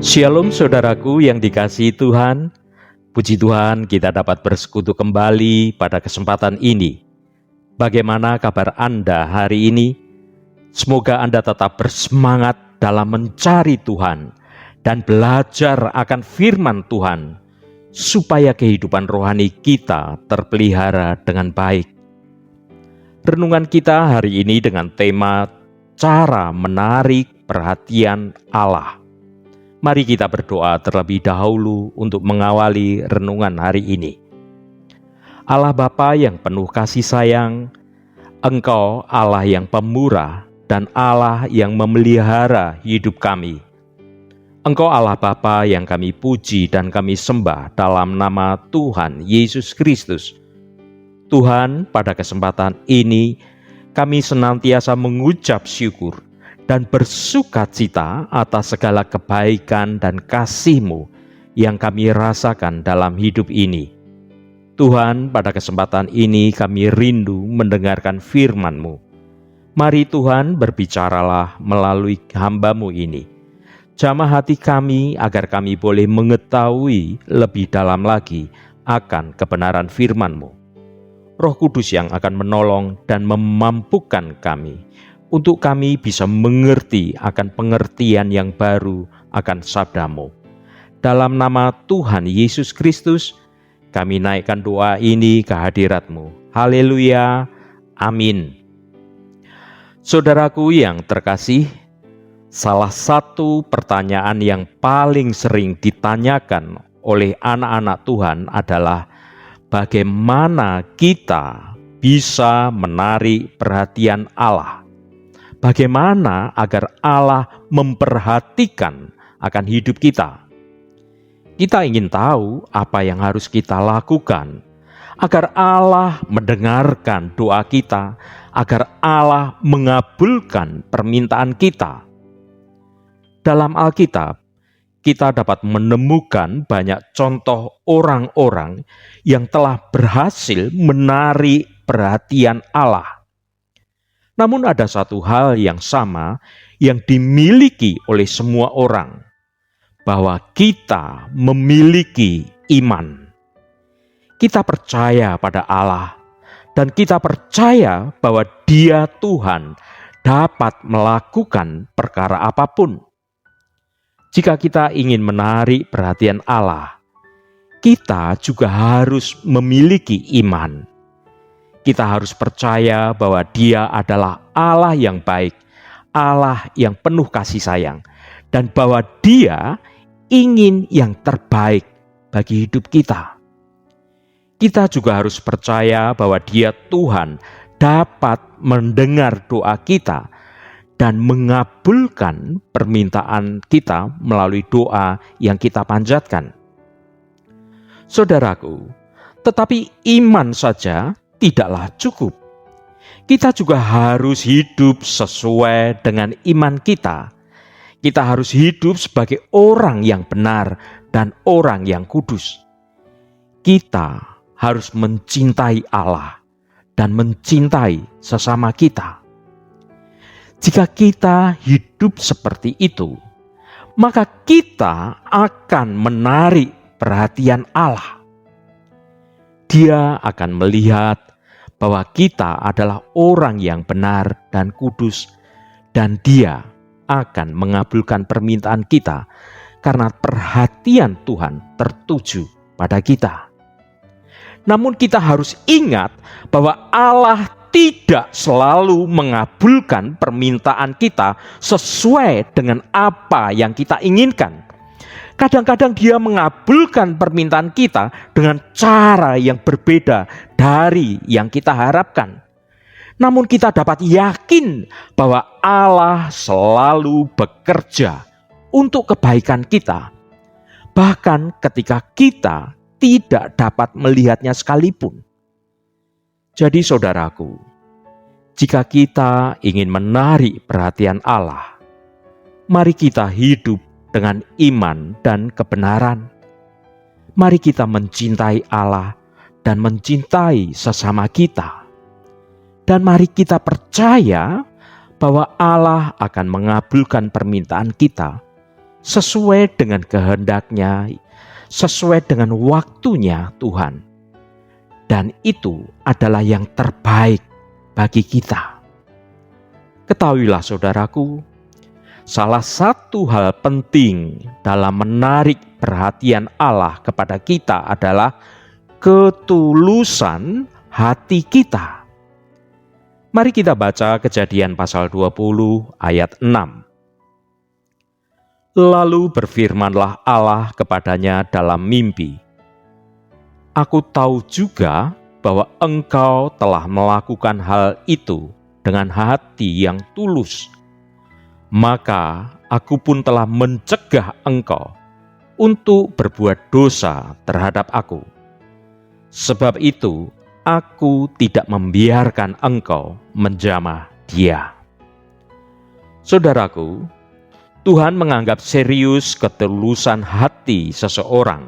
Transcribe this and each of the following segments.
Shalom saudaraku yang dikasihi Tuhan. Puji Tuhan kita dapat bersekutu kembali pada kesempatan ini. Bagaimana kabar Anda hari ini? Semoga Anda tetap bersemangat dalam mencari Tuhan dan belajar akan firman Tuhan, supaya kehidupan rohani kita terpelihara dengan baik. Renungan kita hari ini dengan tema cara menarik perhatian Allah. Mari kita berdoa terlebih dahulu untuk mengawali renungan hari ini. Allah Bapa yang penuh kasih sayang, Engkau Allah yang pemurah dan Allah yang memelihara hidup kami. Engkau Allah Bapa yang kami puji dan kami sembah dalam nama Tuhan Yesus Kristus. Tuhan, pada kesempatan ini kami senantiasa mengucap syukur dan bersukacita atas segala kebaikan dan kasih-Mu yang kami rasakan dalam hidup ini. Tuhan, pada kesempatan ini kami rindu mendengarkan firman-Mu. Mari Tuhan berbicaralah melalui hamba-Mu ini. Jamah hati kami agar kami boleh mengetahui lebih dalam lagi akan kebenaran firman-Mu. Roh Kudus yang akan menolong dan memampukan kami untuk kami bisa mengerti akan pengertian yang baru akan sabda-Mu. Dalam nama Tuhan Yesus Kristus, kami naikkan doa ini ke hadirat-Mu. Haleluya, amin. Saudaraku yang terkasih, salah satu pertanyaan yang paling sering ditanyakan oleh anak-anak Tuhan adalah bagaimana kita bisa menarik perhatian Allah. Bagaimana agar Allah memperhatikan akan hidup kita? Kita ingin tahu apa yang harus kita lakukan agar Allah mendengarkan doa kita, agar Allah mengabulkan permintaan kita. Dalam Alkitab, kita dapat menemukan banyak contoh orang-orang yang telah berhasil menarik perhatian Allah. Namun ada satu hal yang sama yang dimiliki oleh semua orang, bahwa kita memiliki iman. Kita percaya pada Allah dan kita percaya bahwa Dia Tuhan dapat melakukan perkara apapun. Jika kita ingin menarik perhatian Allah, kita juga harus memiliki iman. Kita harus percaya bahwa Dia adalah Allah yang baik, Allah yang penuh kasih sayang, dan bahwa Dia ingin yang terbaik bagi hidup kita. Kita juga harus percaya bahwa Dia Tuhan dapat mendengar doa kita dan mengabulkan permintaan kita melalui doa yang kita panjatkan. Saudaraku, tetapi iman saja tidaklah cukup. Kita juga harus hidup sesuai dengan iman kita. Kita harus hidup sebagai orang yang benar dan orang yang kudus. Kita harus mencintai Allah dan mencintai sesama kita. Jika kita hidup seperti itu, maka kita akan menarik perhatian Allah. Dia akan melihat bahwa kita adalah orang yang benar dan kudus, dan Dia akan mengabulkan permintaan kita karena perhatian Tuhan tertuju pada kita. Namun kita harus ingat bahwa Allah tidak selalu mengabulkan permintaan kita sesuai dengan apa yang kita inginkan. Kadang-kadang Dia mengabulkan permintaan kita dengan cara yang berbeda dari yang kita harapkan. Namun kita dapat yakin bahwa Allah selalu bekerja untuk kebaikan kita, bahkan ketika kita tidak dapat melihatnya sekalipun. Jadi saudaraku, jika kita ingin menarik perhatian Allah, mari kita hidup dengan iman dan kebenaran. Mari kita mencintai Allah dan mencintai sesama kita. Dan mari kita percaya bahwa Allah akan mengabulkan permintaan kita sesuai dengan kehendak-Nya, sesuai dengan waktunya Tuhan. Dan itu adalah yang terbaik bagi kita. Ketahuilah saudaraku, salah satu hal penting dalam menarik perhatian Allah kepada kita adalah ketulusan hati kita. Mari kita baca Kejadian pasal 20 ayat 6. Lalu berfirmanlah Allah kepadanya dalam mimpi, "Aku tahu juga bahwa engkau telah melakukan hal itu dengan hati yang tulus. Maka aku pun telah mencegah engkau untuk berbuat dosa terhadap aku. Sebab itu aku tidak membiarkan engkau menjamah dia." Saudaraku, Tuhan menganggap serius ketulusan hati seseorang.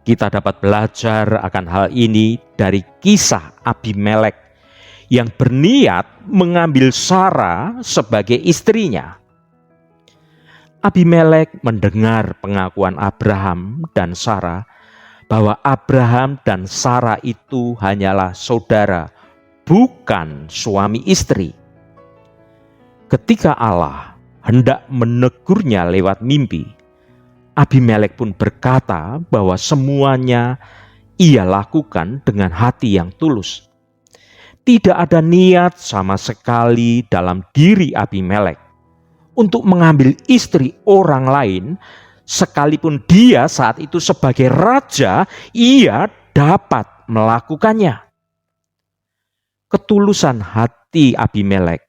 Kita dapat belajar akan hal ini dari kisah Abimelek yang berniat mengambil Sarah sebagai istrinya. Abimelek mendengar pengakuan Abraham dan Sarah bahwa Abraham dan Sarah itu hanyalah saudara, bukan suami istri. Ketika Allah hendak menegurnya lewat mimpi, Abimelek pun berkata bahwa semuanya ia lakukan dengan hati yang tulus. Tidak ada niat sama sekali dalam diri Abimelek untuk mengambil istri orang lain, sekalipun dia saat itu sebagai raja, ia dapat melakukannya. Ketulusan hati Abimelek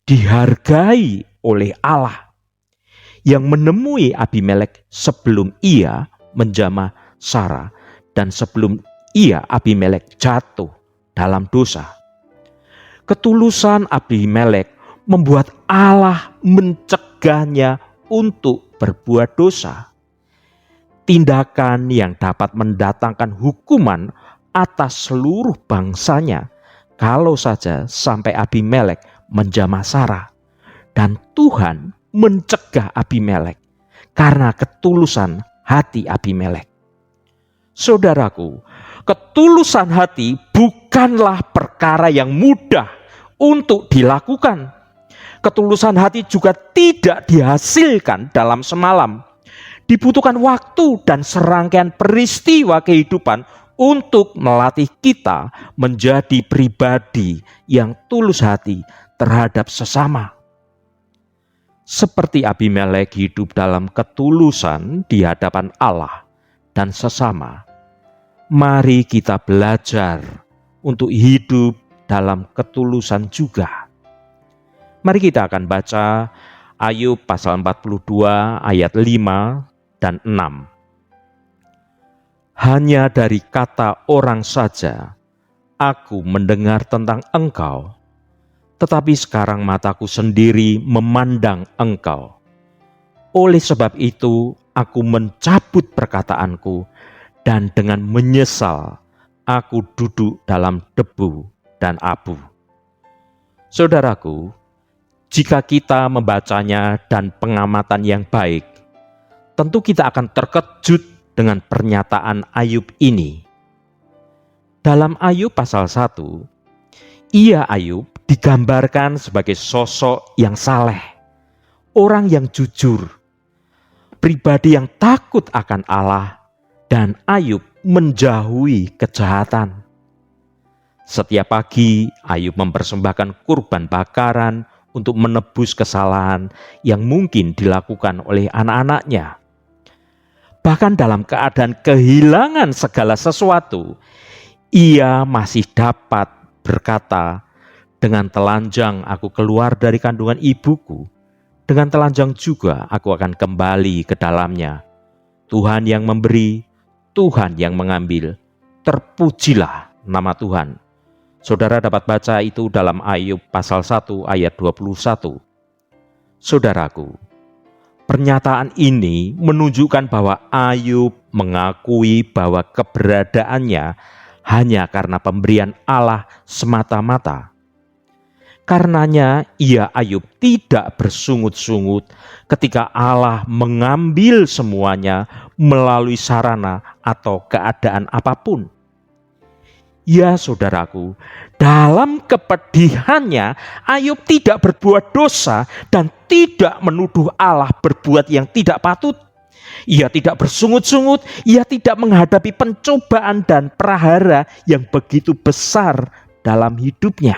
dihargai oleh Allah yang menemui Abimelek sebelum ia menjamah Sarah dan sebelum Abimelek jatuh dalam dosa. Ketulusan Abimelek membuat Allah mencegahnya untuk berbuat dosa. Tindakan yang dapat mendatangkan hukuman atas seluruh bangsanya kalau saja sampai Abimelek menjamah Sarah. Dan Tuhan mencegah Abimelek karena ketulusan hati Abimelek. Saudaraku, ketulusan hati bukanlah perkara yang mudah untuk dilakukan. Ketulusan hati juga tidak dihasilkan dalam semalam. Dibutuhkan waktu dan serangkaian peristiwa kehidupan untuk melatih kita menjadi pribadi yang tulus hati terhadap sesama. Seperti Abimelek hidup dalam ketulusan di hadapan Allah dan sesama, mari kita belajar untuk hidup dalam ketulusan juga. Mari kita akan baca Ayub pasal 42 ayat 5 dan 6. Hanya dari kata orang saja aku mendengar tentang engkau, tetapi sekarang mataku sendiri memandang engkau. Oleh sebab itu aku mencabut perkataanku, dan dengan menyesal aku duduk dalam debu dan abu. Saudaraku, jika kita membacanya dan pengamatan yang baik, tentu kita akan terkejut dengan pernyataan Ayub ini. Dalam Ayub pasal 1, Ayub digambarkan sebagai sosok yang saleh, orang yang jujur, pribadi yang takut akan Allah, dan Ayub menjauhi kejahatan. Setiap pagi Ayub mempersembahkan kurban bakaran untuk menebus kesalahan yang mungkin dilakukan oleh anak-anaknya. Bahkan dalam keadaan kehilangan segala sesuatu, ia masih dapat berkata, "Dengan telanjang aku keluar dari kandungan ibuku, dengan telanjang juga aku akan kembali ke dalamnya. Tuhan yang memberi, Tuhan yang mengambil, terpujilah nama Tuhan." Saudara dapat baca itu dalam Ayub pasal 1 ayat 21. Saudaraku, pernyataan ini menunjukkan bahwa Ayub mengakui bahwa keberadaannya hanya karena pemberian Allah semata-mata. Karenanya Ayub tidak bersungut-sungut ketika Allah mengambil semuanya melalui sarana atau keadaan apapun. Ya saudaraku, dalam kepedihannya Ayub tidak berbuat dosa dan tidak menuduh Allah berbuat yang tidak patut. Ia tidak bersungut-sungut, ia tidak menghadapi pencobaan dan prahara yang begitu besar dalam hidupnya.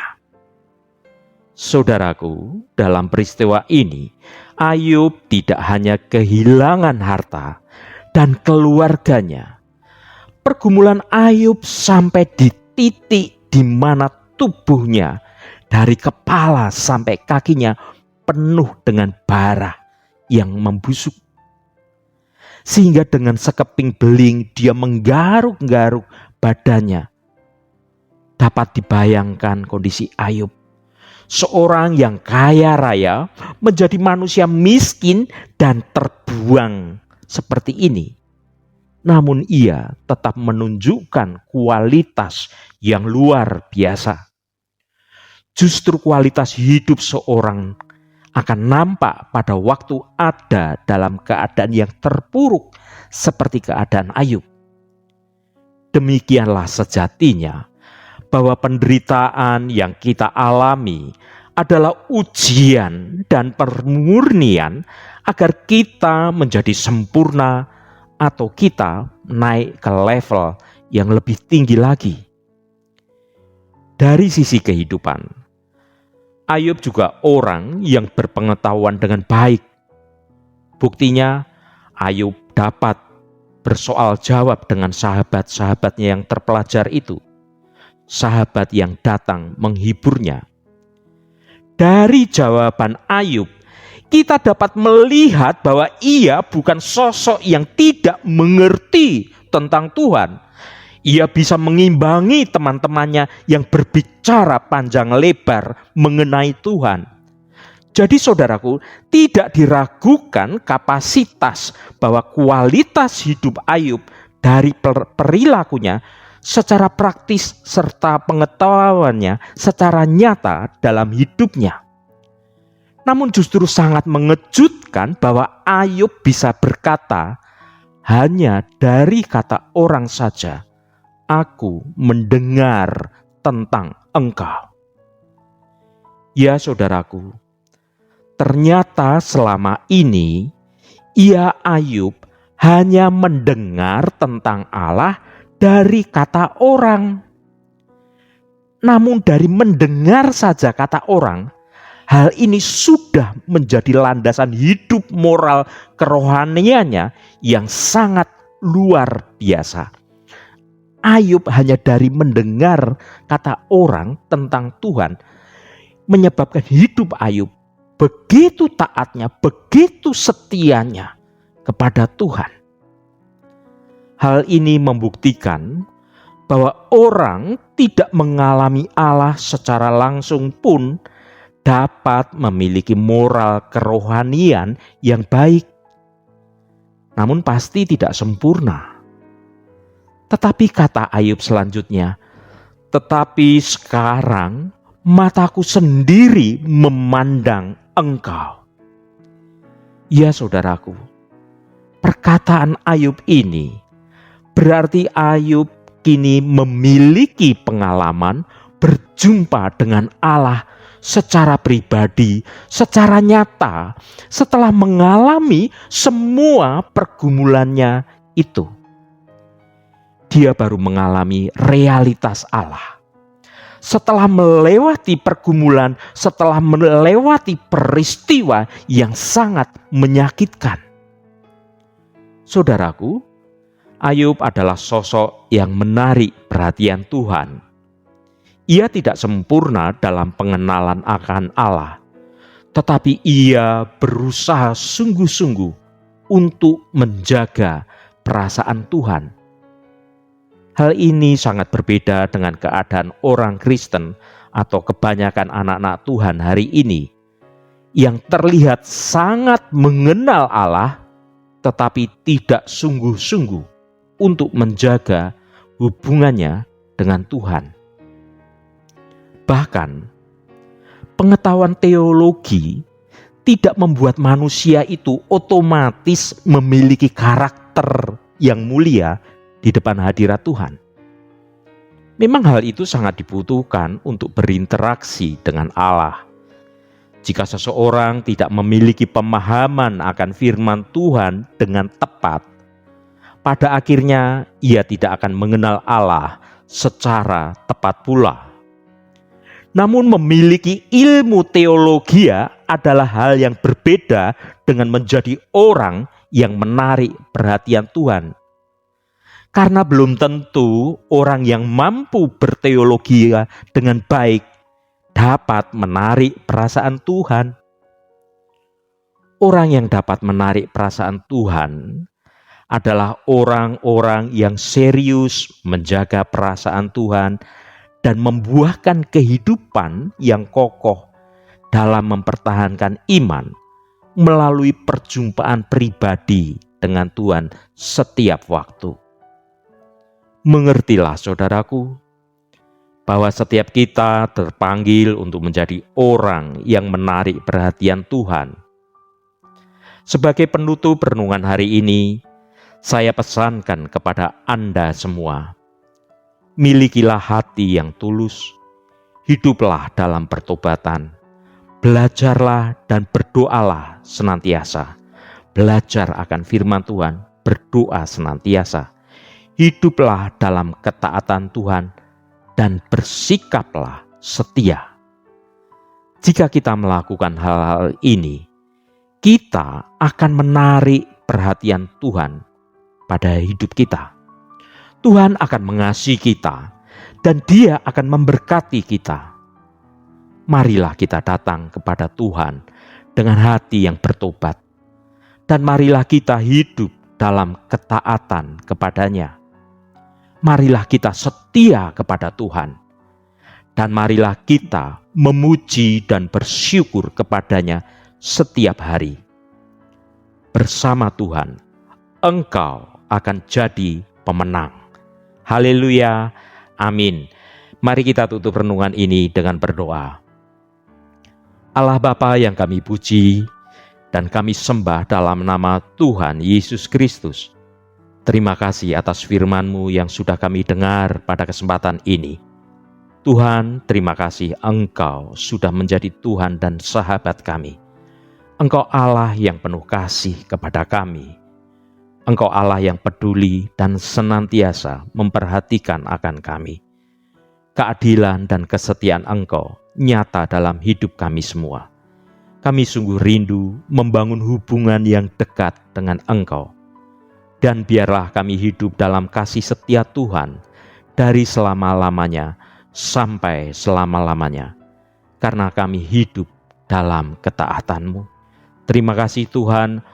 Saudaraku, dalam peristiwa ini, Ayub tidak hanya kehilangan harta dan keluarganya. Pergumulan Ayub sampai di titik di mana tubuhnya dari kepala sampai kakinya penuh dengan bara yang membusuk. Sehingga dengan sekeping beling dia menggaruk-garuk badannya. Dapat dibayangkan kondisi Ayub. Seorang yang kaya raya menjadi manusia miskin dan terbuang seperti ini. Namun ia tetap menunjukkan kualitas yang luar biasa. Justru kualitas hidup seorang akan nampak pada waktu ada dalam keadaan yang terpuruk seperti keadaan Ayub. Demikianlah sejatinya bahwa penderitaan yang kita alami adalah ujian dan pemurnian agar kita menjadi sempurna atau kita naik ke level yang lebih tinggi lagi. Dari sisi kehidupan, Ayub juga orang yang berpengetahuan dengan baik. Buktinya, Ayub dapat bersoal jawab dengan sahabat-sahabatnya yang terpelajar itu. Sahabat yang datang menghiburnya. Dari jawaban Ayub, kita dapat melihat bahwa ia bukan sosok yang tidak mengerti tentang Tuhan. Ia bisa mengimbangi teman-temannya yang berbicara panjang lebar mengenai Tuhan. Jadi saudaraku, tidak diragukan kapasitas bahwa kualitas hidup Ayub dari perilakunya secara praktis serta pengetahuannya secara nyata dalam hidupnya. Namun justru sangat mengejutkan bahwa Ayub bisa berkata, hanya dari kata orang saja, aku mendengar tentang Engkau. Ya saudaraku, ternyata selama ini Ayub hanya mendengar tentang Allah dari kata orang. Namun dari mendengar saja kata orang, hal ini sudah menjadi landasan hidup moral kerohaniannya yang sangat luar biasa. Ayub hanya dari mendengar kata orang tentang Tuhan menyebabkan hidup Ayub begitu taatnya, begitu setianya kepada Tuhan. Hal ini membuktikan bahwa orang tidak mengalami Allah secara langsung pun dapat memiliki moral kerohanian yang baik. Namun pasti tidak sempurna. Tetapi kata Ayub selanjutnya, tetapi sekarang mataku sendiri memandang Engkau. Ya saudaraku, perkataan Ayub ini berarti Ayub kini memiliki pengalaman berjumpa dengan Allah secara pribadi, secara nyata, setelah mengalami semua pergumulannya itu. Dia baru mengalami realitas Allah. Setelah melewati pergumulan, setelah melewati peristiwa yang sangat menyakitkan. Saudaraku, Ayub adalah sosok yang menarik perhatian Tuhan. Ia tidak sempurna dalam pengenalan akan Allah, tetapi ia berusaha sungguh-sungguh untuk menjaga perasaan Tuhan. Hal ini sangat berbeda dengan keadaan orang Kristen atau kebanyakan anak-anak Tuhan hari ini yang terlihat sangat mengenal Allah tetapi tidak sungguh-sungguh untuk menjaga hubungannya dengan Tuhan. Bahkan Pengetahuan teologi tidak membuat manusia itu otomatis memiliki karakter yang mulia di depan hadirat Tuhan. Memang hal itu sangat dibutuhkan untuk berinteraksi dengan Allah. Jika seseorang tidak memiliki pemahaman akan firman Tuhan dengan tepat, pada akhirnya ia tidak akan mengenal Allah secara tepat pula. Namun memiliki ilmu teologi adalah hal yang berbeda dengan menjadi orang yang menarik perhatian Tuhan. Karena belum tentu orang yang mampu berteologi dengan baik dapat menarik perasaan Tuhan. Orang yang dapat menarik perasaan Tuhan adalah orang-orang yang serius menjaga perasaan Tuhan dan membuahkan kehidupan yang kokoh dalam mempertahankan iman melalui perjumpaan pribadi dengan Tuhan setiap waktu. Mengertilah saudaraku, bahwa setiap kita terpanggil untuk menjadi orang yang menarik perhatian Tuhan. Sebagai penutup renungan hari ini, saya pesankan kepada Anda semua, milikilah hati yang tulus, hiduplah dalam pertobatan, belajarlah dan berdoalah senantiasa. Belajar akan firman Tuhan, berdoa senantiasa. Hiduplah dalam ketaatan Tuhan dan bersikaplah setia. Jika kita melakukan hal-hal ini, kita akan menarik perhatian Tuhan pada hidup kita. Tuhan akan mengasihi kita dan Dia akan memberkati kita. Marilah kita datang kepada Tuhan dengan hati yang bertobat, dan marilah kita hidup dalam ketaatan kepadanya. Marilah kita setia kepada Tuhan, dan marilah kita memuji dan bersyukur kepadanya setiap hari. Bersama Tuhan, engkau akan jadi pemenang. Haleluya, amin. Mari kita tutup renungan ini dengan berdoa. Allah Bapa yang kami puji dan kami sembah dalam nama Tuhan Yesus Kristus. Terima kasih atas firman-Mu yang sudah kami dengar pada kesempatan ini. Tuhan, terima kasih Engkau sudah menjadi Tuhan dan sahabat kami. Engkau Allah yang penuh kasih kepada kami. Engkau Allah yang peduli dan senantiasa memperhatikan akan kami. Keadilan dan kesetiaan Engkau nyata dalam hidup kami semua. Kami sungguh rindu membangun hubungan yang dekat dengan Engkau. Dan biarlah kami hidup dalam kasih setia Tuhan dari selama-lamanya sampai selama-lamanya. Karena kami hidup dalam ketaatan-Mu. Terima kasih Tuhan.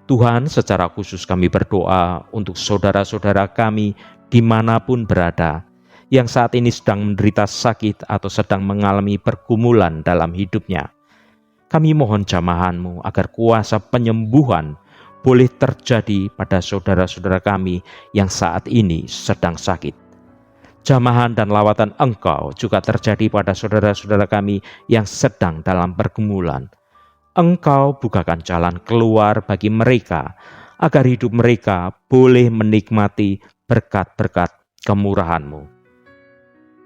Tuhan, secara khusus kami berdoa untuk saudara-saudara kami dimanapun berada, yang saat ini sedang menderita sakit atau sedang mengalami pergumulan dalam hidupnya. Kami mohon jamahan-Mu agar kuasa penyembuhan boleh terjadi pada saudara-saudara kami yang saat ini sedang sakit. Jamahan dan lawatan Engkau juga terjadi pada saudara-saudara kami yang sedang dalam pergumulan. Engkau bukakan jalan keluar bagi mereka, agar hidup mereka boleh menikmati berkat-berkat kemurahan-Mu.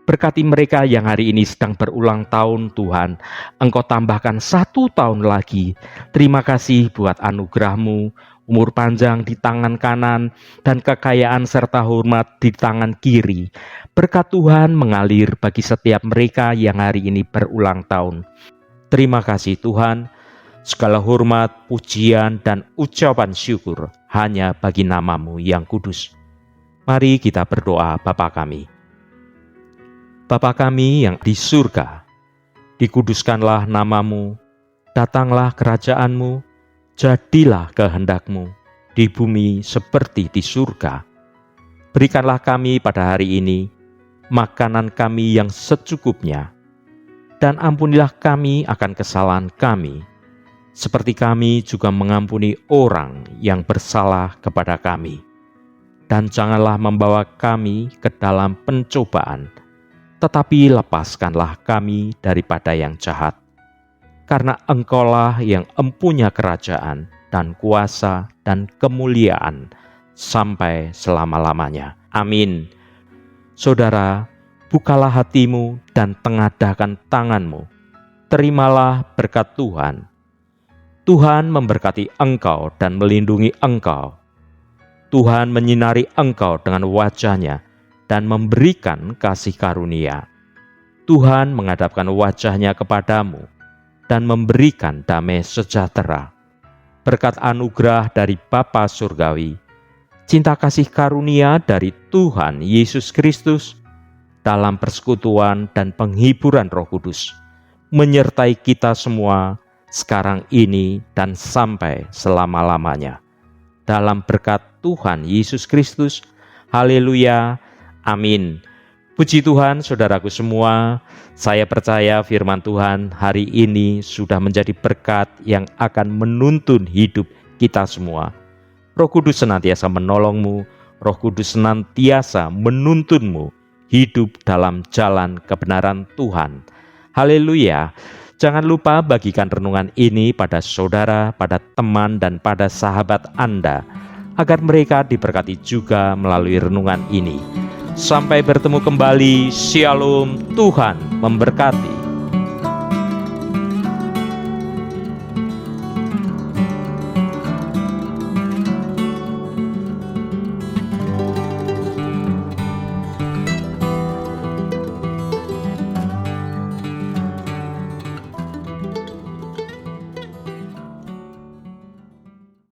Berkati mereka yang hari ini sedang berulang tahun Tuhan, Engkau tambahkan 1 tahun lagi. Terima kasih buat anugerah-Mu, umur panjang di tangan kanan, dan kekayaan serta hormat di tangan kiri. Berkat Tuhan mengalir bagi setiap mereka yang hari ini berulang tahun. Terima kasih Tuhan. Segala hormat, pujian, dan ucapan syukur hanya bagi nama-Mu yang kudus. Mari kita berdoa Bapa kami. Bapa kami yang di surga, dikuduskanlah nama-Mu, datanglah kerajaan-Mu, jadilah kehendak-Mu di bumi seperti di surga. Berikanlah kami pada hari ini makanan kami yang secukupnya, dan ampunilah kami akan kesalahan kami, seperti kami juga mengampuni orang yang bersalah kepada kami. Dan janganlah membawa kami ke dalam pencobaan, tetapi lepaskanlah kami daripada yang jahat. karena Engkaulah yang empunya kerajaan dan kuasa dan kemuliaan sampai selama-lamanya. Amin. Saudara, bukalah hatimu dan tengadahkan tanganmu. Terimalah berkat Tuhan. Tuhan memberkati engkau dan melindungi engkau. Tuhan menyinari engkau dengan wajah-Nya dan memberikan kasih karunia. Tuhan menghadapkan wajah-Nya kepadamu dan memberikan damai sejahtera. Berkat anugerah dari Bapa Surgawi, cinta kasih karunia dari Tuhan Yesus Kristus, dalam persekutuan dan penghiburan Roh Kudus, menyertai kita semua sekarang ini dan sampai selama-lamanya. Dalam berkat Tuhan Yesus Kristus, haleluya, amin. Puji Tuhan, saudaraku semua, saya percaya firman Tuhan hari ini sudah menjadi berkat yang akan menuntun hidup kita semua. Roh Kudus senantiasa menolongmu, Roh Kudus senantiasa menuntunmu hidup dalam jalan kebenaran Tuhan. Haleluya. Jangan lupa bagikan renungan ini pada saudara, pada teman, dan pada sahabat Anda, agar mereka diberkati juga melalui renungan ini. Sampai bertemu kembali. Shalom, Tuhan memberkati.